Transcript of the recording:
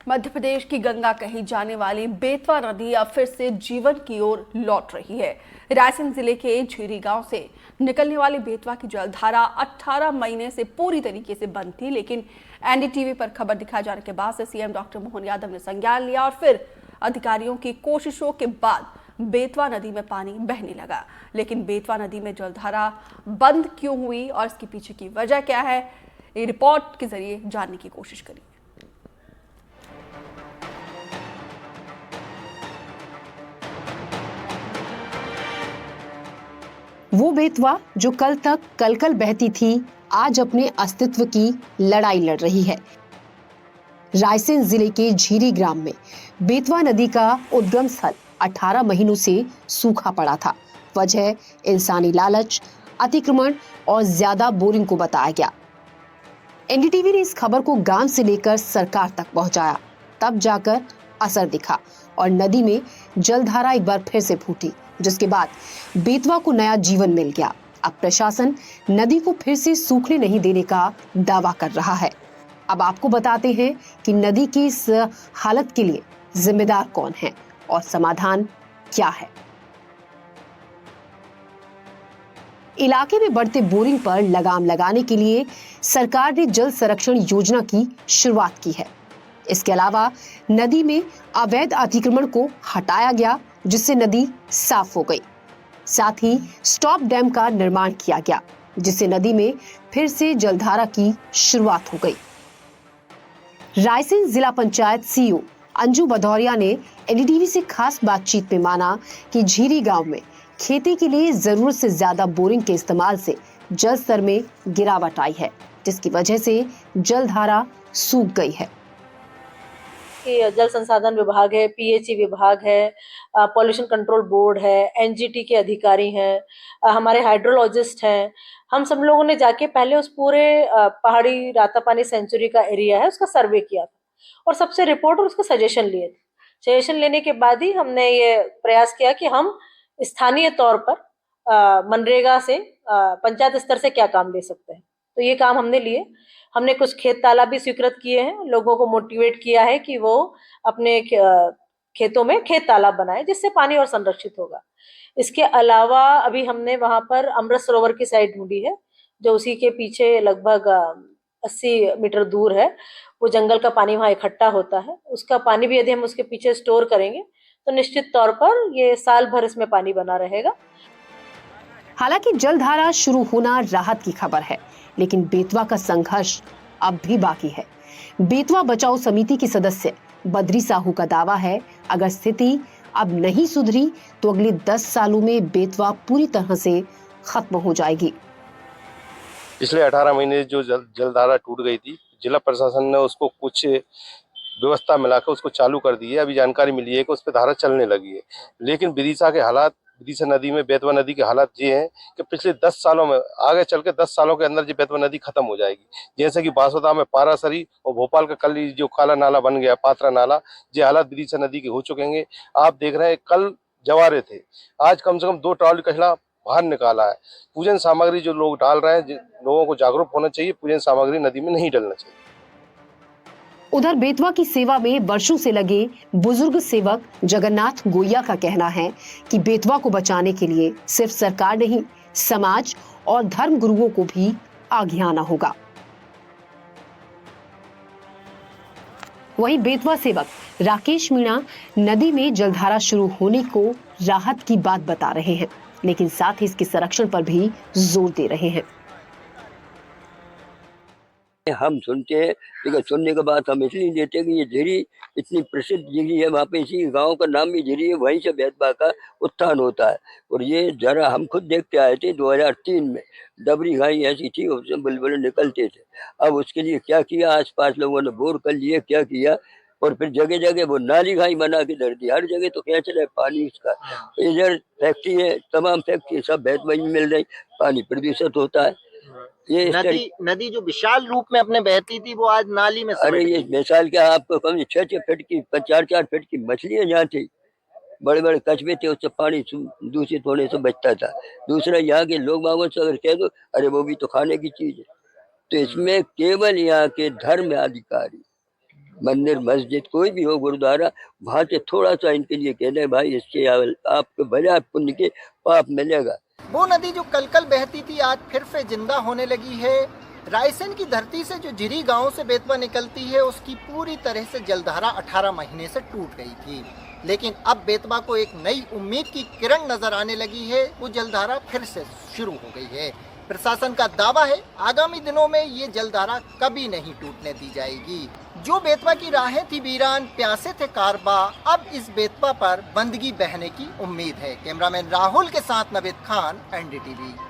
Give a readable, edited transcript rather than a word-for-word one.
मध्य प्रदेश की गंगा कही जाने वाली बेतवा नदी अब फिर से जीवन की ओर लौट रही है। रायसेन जिले के झीरी गांव से निकलने वाली बेतवा की जलधारा 18 महीने से पूरी तरीके से बंद थी, लेकिन एनडीटीवी पर खबर दिखाए जाने के बाद से सीएम डॉक्टर मोहन यादव ने संज्ञान लिया और फिर अधिकारियों की कोशिशों के बाद बेतवा नदी में पानी बहने लगा। लेकिन बेतवा नदी में जलधारा बंद क्यों हुई और इसके पीछे की वजह क्या है, ये रिपोर्ट के जरिए जानने की कोशिश करिए। वो बेतवा जो कल तक कलकल बहती थी, आज अपने अस्तित्व की लड़ाई लड़ रही है। रायसेन जिले के झीरी ग्राम में बेतवा नदी का उद्गम स्थल 18 महीनों से सूखा पड़ा था। वजह इंसानी लालच, अतिक्रमण और ज्यादा बोरिंग को बताया गया। एनडीटीवी ने इस खबर को गांव से लेकर सरकार तक पहुंचाया, तब जाकर असर दिखा और नदी में जलधारा एक बार फिर से फूटी, जिसके बाद बेतवा को नया जीवन मिल गया। अब प्रशासन नदी को फिर से सूखने नहीं देने का दावा कर रहा है। अब आपको बताते हैं कि नदी की इस हालत के लिए जिम्मेदार कौन है और समाधान क्या है। इलाके में बढ़ते बोरिंग पर लगाम लगाने के लिए सरकार ने जल संरक्षण योजना की शुरुआत की है। इसके अलावा नदी में अवैध अतिक्रमण को हटाया गया, जिससे नदी साफ हो गई। साथ ही स्टॉप डैम का निर्माण किया गया, जिससे नदी में फिर से जलधारा की शुरुआत हो गई। रायसेन जिला पंचायत सीईओ अंजू भदौरिया ने एनडीटीवी से खास बातचीत में माना कि झीरी गांव में खेती के लिए जरूरत से ज्यादा बोरिंग के इस्तेमाल से जल स्तर में गिरावट आई है, जिसकी वजह से जलधारा सूख गई है। कि जल संसाधन विभाग है, पीएचई विभाग है, पॉल्यूशन कंट्रोल बोर्ड है, एनजीटी के अधिकारी हैं, हमारे हाइड्रोलॉजिस्ट हैं। हम सब लोगों ने जाके पहले उस पूरे पहाड़ी रातापानी सेंचुरी का एरिया है उसका सर्वे किया था और सबसे रिपोर्ट और उसका सजेशन लिए थे। सजेशन लेने के बाद ही हमने ये प्रयास किया कि हम स्थानीय तौर पर मनरेगा से पंचायत स्तर से क्या काम ले सकते हैं। तो ये काम हमने लिए। हमने कुछ खेत तालाब भी स्वीकृत किए हैं, लोगों को मोटिवेट किया है कि वो अपने खेतों में खेत तालाब बनाए, जिससे पानी और संरक्षित होगा। इसके अलावा अभी हमने वहां पर अमृत सरोवर की साइड ढूंढी है, जो उसी के पीछे लगभग 80 मीटर दूर है। वो जंगल का पानी वहां इकट्ठा होता है, उसका पानी भी यदि हम उसके पीछे स्टोर करेंगे तो निश्चित तौर पर ये साल भर इसमें पानी बना रहेगा। हालांकि जलधारा शुरू होना राहत की खबर है, लेकिन बेतवा का संघर्ष अब भी बाकी है। बेतवा बचाओ समिति की सदस्य बद्री साहू का दावा है, अगर स्थिति अब नहीं सुधरी तो अगले 10 सालों में बेतवा पूरी तरह से खत्म हो जाएगी। पिछले 18 महीने जो जलधारा टूट गई थी, जिला प्रशासन ने उसको कुछ व्यवस्था मिलाकर उसको चालू कर दी है। अभी जानकारी मिली है कि उस पर धारा चलने लगी है, लेकिन विदिशा के हालात, विदिशा नदी में बेतवा नदी के हालात ये हैं कि पिछले 10 सालों में, आगे चल के 10 सालों के अंदर ये बेतवा नदी खत्म हो जाएगी। जैसे कि बासोदा में पारासरी और भोपाल का कल जो काला नाला बन गया, पात्रा नाला, ये हालात विदिशा नदी के हो चुके हैं। आप देख रहे हैं, कल जवारे थे, आज कम से कम 2 ट्रॉली कचरा बाहर निकाला है। पूजन सामग्री जो लोग डाल रहे हैं, लोगों को जागरूक होना चाहिए, पूजन सामग्री नदी में नहीं डालना चाहिए। उधर बेतवा की सेवा में वर्षों से लगे बुजुर्ग सेवक जगन्नाथ गोइया का कहना है कि बेतवा को बचाने के लिए सिर्फ सरकार नहीं, समाज और धर्म गुरुओं को भी आगे आना होगा। वहीं बेतवा सेवक राकेश मीणा नदी में जलधारा शुरू होने को राहत की बात बता रहे हैं, लेकिन साथ ही इसके संरक्षण पर भी जोर दे रहे हैं। हम सुनते हैं, लेकिन सुनने के बाद हम इसलिए देते हैं कि ये झीरी इतनी प्रसिद्ध झीरी है, वहाँ पे इसी गांव का नाम भी झीरी है, वहीं से बेतवा का उत्थान होता है। और ये जरा हम खुद देख के आए थे 2003 में, डबरी घाई ऐसी थी, उससे बुलबुले निकलते थे। अब उसके लिए क्या किया, आसपास लोगों ने बोर कर लिए, क्या किया, और फिर जगह जगह वो नाली घाई बना के धर दी। हर जगह तो क्या चला है पानी इसका, इधर फैक्ट्री है, तमाम फैक्ट्री सब बेतवा में मिल रही, पानी प्रदूषित होता है। ये नदी जो विशाल रूप में अपने बहती थी वो आज नाली में अरे ये मिसाल क्या, आपको कम 6-6 फीट की, 4-4 फीट की मछलियां जहाँ थी, बड़े बड़े कछुए थे, उससे पानी दूषित होने से बचता था। दूसरा, यहाँ के लोग बागों से अगर कह दो, अरे वो भी तो खाने की चीज है। तो इसमें केवल यहाँ के धर्म अधिकारी मंदिर मस्जिद कोई भी हो गुरुद्वारा, वहाँ से थोड़ा सा इनके लिए कह दें भाई, इससे आपको बजाय पुण्य के पाप मिलेगा। वो नदी जो कल बहती थी आज फिर से जिंदा होने लगी है। रायसेन की धरती से जो झिरी गांव से बेतवा निकलती है उसकी पूरी तरह से जलधारा 18 महीने से टूट गई थी, लेकिन अब बेतवा को एक नई उम्मीद की किरण नजर आने लगी है। वो जलधारा फिर से शुरू हो गई है। प्रशासन का दावा है आगामी दिनों में ये जलधारा कभी नहीं टूटने दी जाएगी। जो बेतवा की राहें थी वीरान, प्यासे थे कारबा, अब इस बेतवा पर बंदगी बहने की उम्मीद है। कैमरामैन राहुल के साथ नवेद खान, NDTV।